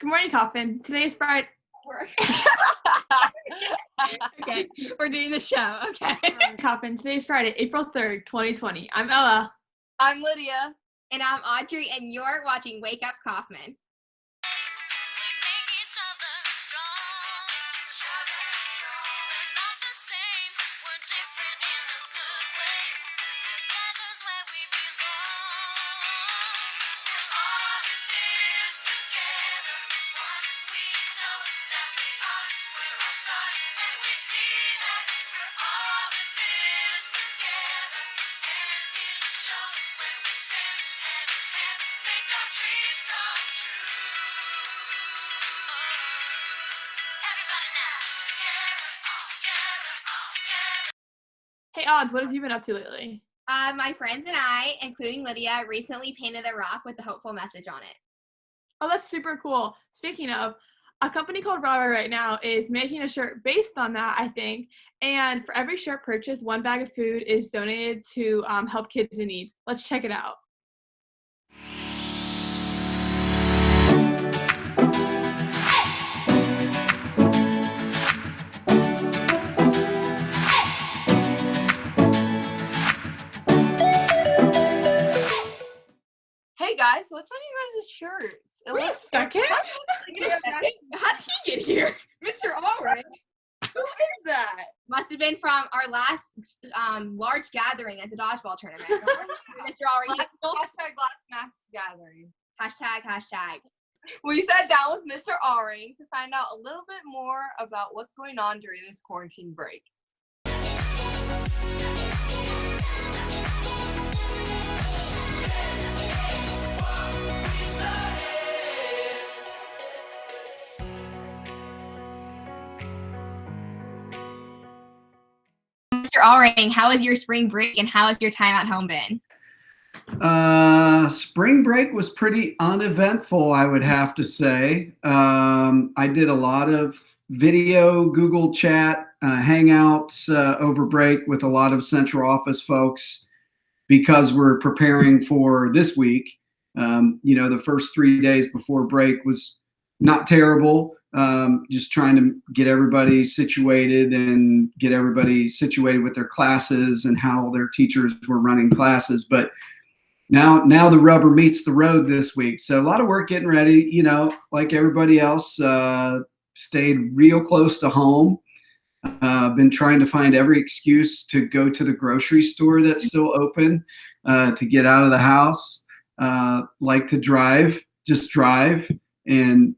Good morning, Coffman. Today is Friday. Okay, we're doing the show. Okay. Coffman. Today is Friday, April 3rd, 2020. I'm Ella. I'm Lydia. And I'm Audrey, and you're watching Wake Up Coffman. Hey, Odds, what have you been up to lately? My friends and I, including Lydia, recently painted a rock with a hopeful message on it. Oh, that's super cool. Speaking of, a company called Raw right now is making a shirt based on that, I think. And for every shirt purchased, one bag of food is donated to help kids in need. Let's check it out. Hey guys, what's on you guys' shirts? Wait a second. How did he get here? Mr. Orange. Who is that? Must have been from our last large gathering at the dodgeball tournament. Mr. Orange. Hashtag last max gathering. Hashtag. We sat down with Mr. Orange to find out a little bit more about what's going on during this quarantine break. Mr. Allring, how was your spring break and how has your time at home been? Spring break was pretty uneventful, I would have to say. I did a lot of video, Google chat, hangouts over break with a lot of central office folks because we're preparing for this week. The first 3 days before break was not terrible. Just trying to get everybody situated and get everybody situated with their classes and how their teachers were running classes. But now the rubber meets the road this week. So a lot of work getting ready, like everybody else, stayed real close to home. Been trying to find every excuse to go to the grocery store that's still open, to get out of the house. Like to drive and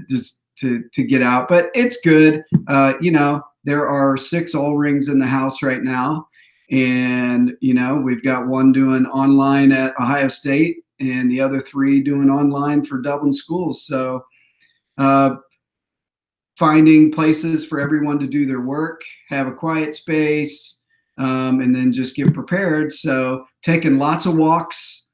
just to get out, but it's good. There are 6 O-rings in the house right now, and we've got one doing online at Ohio State and the other 3 doing online for Dublin schools. So finding places for everyone to do their work, have a quiet space, and then just get prepared. So taking lots of walks,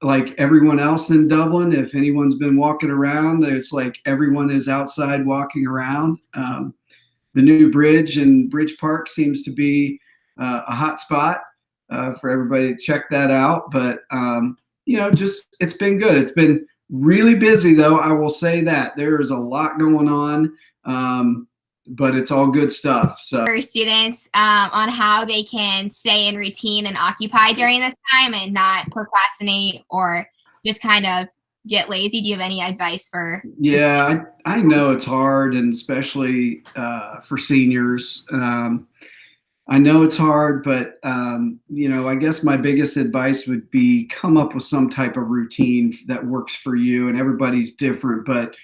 like everyone else in Dublin. If anyone's been walking around, it's like everyone is outside walking around. The new bridge in Bridge Park seems to be a hot spot for everybody to check that out. But it's been good. It's been really busy, though. I will say that there is a lot going on. But it's all good stuff. So For students on how they can stay in routine and occupy during this time and not procrastinate or just kind of get lazy. Do you have any advice for? Yeah, I know it's hard, and especially for seniors. I know it's hard, but I guess my biggest advice would be come up with some type of routine that works for you, and everybody's different. But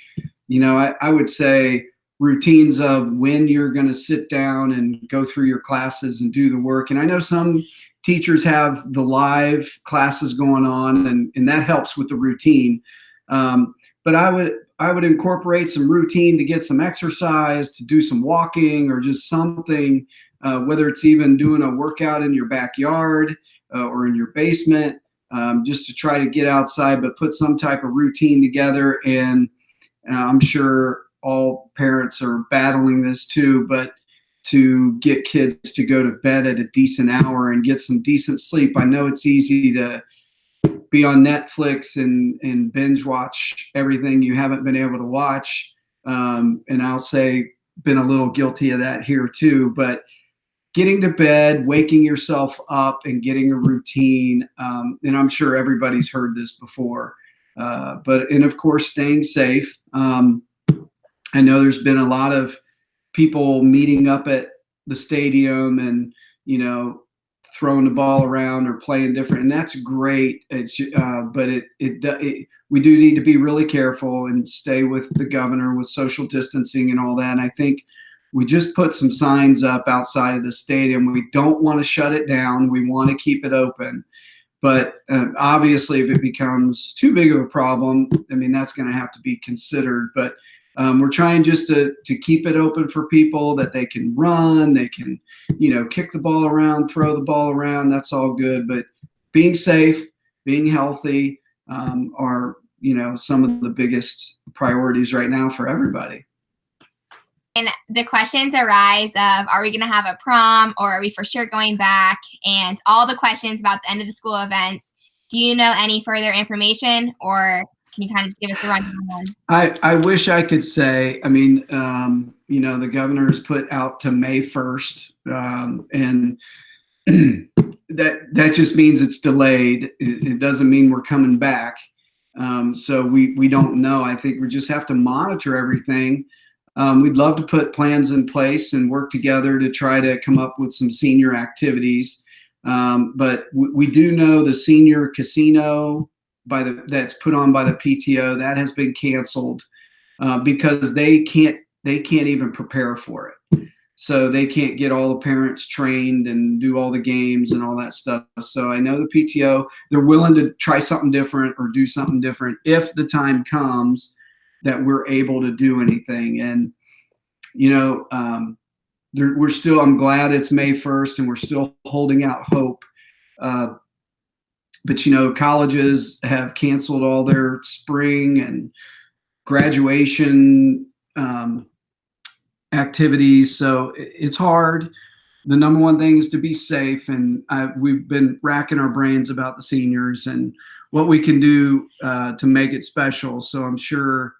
I would say routines of when you're going to sit down and go through your classes and do the work. And I know some teachers have the live classes going on, and that helps with the routine. But I would incorporate some routine to get some exercise, to do some walking, or just something, whether it's even doing a workout in your backyard or in your basement, just to try to get outside, but put some type of routine together. And I'm sure all parents are battling this too, but to get kids to go to bed at a decent hour and get some decent sleep. I know it's easy to be on Netflix and binge watch everything you haven't been able to watch. And I'll say, been a little guilty of that here too, but getting to bed, waking yourself up and getting a routine. And I'm sure everybody's heard this before, and of course, staying safe. I know there's been a lot of people meeting up at the stadium and, throwing the ball around or playing different, and that's great. But we do need to be really careful and stay with the governor with social distancing and all that. And I think we just put some signs up outside of the stadium. We don't want to shut it down. We want to keep it open. But obviously, if it becomes too big of a problem, I mean, that's going to have to be considered. But we're trying just to keep it open for people that they can run, they can, kick the ball around, throw the ball around. That's all good. But being safe, being healthy are, some of the biggest priorities right now for everybody. And the questions arise of, are we going to have a prom, or are we for sure going back? And all the questions about the end of the school events. Do you know any further information, or can you kind of just give us a rundown? I wish I could say. I mean, the governor has put out to May 1st, and that just means it's delayed. It doesn't mean we're coming back. So we don't know. I think we just have to monitor everything. We'd love to put plans in place and work together to try to come up with some senior activities. But we do know the senior casino that's put on by the PTO, that has been canceled because they can't even prepare for it. So they can't get all the parents trained and do all the games and all that stuff. So I know the PTO, they're willing to try something different or do something different if the time comes that we're able to do anything. And, we're still, I'm glad it's May 1st and we're still holding out hope. But, colleges have canceled all their spring and graduation activities. So it's hard. The number one thing is to be safe. And we've been racking our brains about the seniors and what we can do to make it special. So I'm sure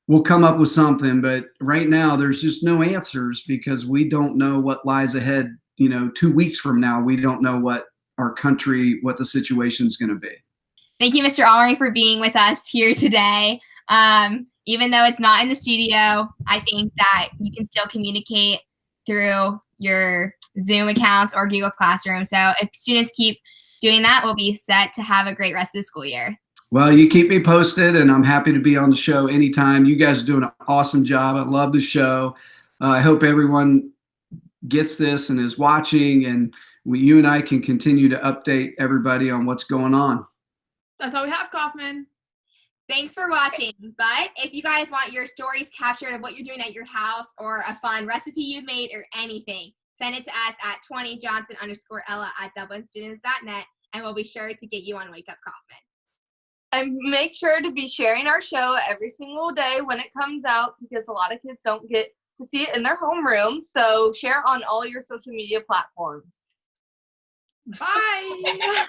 we'll come up with something. But right now, there's just no answers because we don't know what lies ahead. 2 weeks from now, we don't know what the situation is going to be. Thank you, Mr. Allring, for being with us here today. Even though it's not in the studio, I think that you can still communicate through your Zoom accounts or Google Classroom. So if students keep doing that, we'll be set to have a great rest of the school year. Well, you keep me posted, and I'm happy to be on the show anytime. You guys are doing an awesome job. I love the show. I hope everyone gets this and is watching, and you and I can continue to update everybody on what's going on. That's all we have, Coffman. Thanks for watching. But if you guys want your stories captured of what you're doing at your house or a fun recipe you've made or anything, send it to us at 20johnson_ella@dublinstudents.net, and we'll be sure to get you on Wake Up Coffman. And make sure to be sharing our show every single day when it comes out, because a lot of kids don't get to see it in their homeroom. So share on all your social media platforms. Bye.